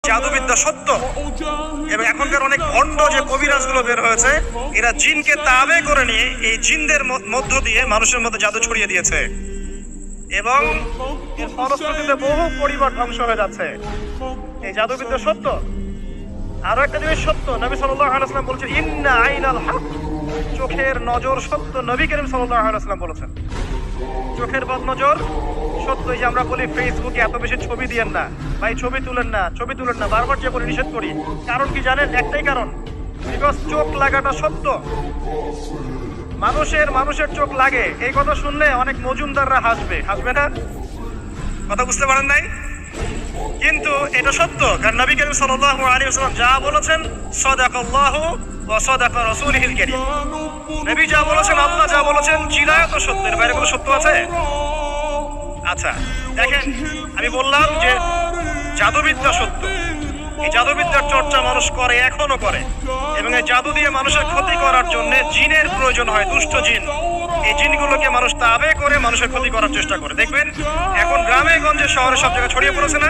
জাদুবিদ্যা সত্য। এবং এখনকার অনেক ভণ্ড যে কবিরাজগুলো বের হয়েছে, এরা জিনকে তাবে করে নিয়ে এই জিনদের মধ্য দিয়ে মানুষের মধ্যে জাদু ছড়িয়ে দিয়েছে এবং এর ফলশ্রুতিতে বহু পরিবার ধ্বংস হয়ে যাচ্ছে। এই জাদুবিদ্যা সত্য। আরো একটা জিনিস সত্য, নবী সাল্লাল্লাহু আলাইহি ওয়াসাল্লাম বলেছেন ইন্না আইনাল হক, চোখের নজর সত্য। নবী করিম সাল্লাল্লাহু আলাইহি ওয়াসাল্লাম বলেছেন চোখের বদ নজর সত্য। এই যে আমরা বলি ফেসবুকে এত বেশি ছবি দিয়েন না ভাই, ছবি তুলেন না, বারবার যে বলি নিষেধ করি, কারণ কি জানেন? একটাই কারণ, বিকজ চোখ লাগাটা সত্য। মানুষের চোখ লাগে, এই কথা শুনলে অনেক মজুমদাররা হাসবে না? কথা বুঝতে পারেন নাই? কিন্তু এটা সত্য, কারণ নবী করিম সাল্লাল্লাহু আলাইহি ওয়াসাল্লাম যা বলেছেন সাদাকাল্লাহু ওয়া সাদাকা রাসূলুহুল কারীম। নবী যা বলেছেন, আল্লাহ যা বলেছেন, চিরায়ত সত্যের বাইরে কোনো সত্য আছে? আচ্ছা দেখেন, আমি বললাম যে জাদুবিদ্যা সত্য। এই জাদুবিদ্যার চর্চা মানুষ করে, এখনো করে, এবং এই জাদু দিয়ে মানুষের ক্ষতি করার জন্য জিনের প্রয়োজন হয়, দুষ্ট জিন। এই জিনগুলোকে মানুষ তাবে করে মানুষের ক্ষতি করার চেষ্টা করে। দেখবেন এখন গ্রামে গঞ্জে শহরে সব জায়গায় ছড়িয়ে পড়েছে না?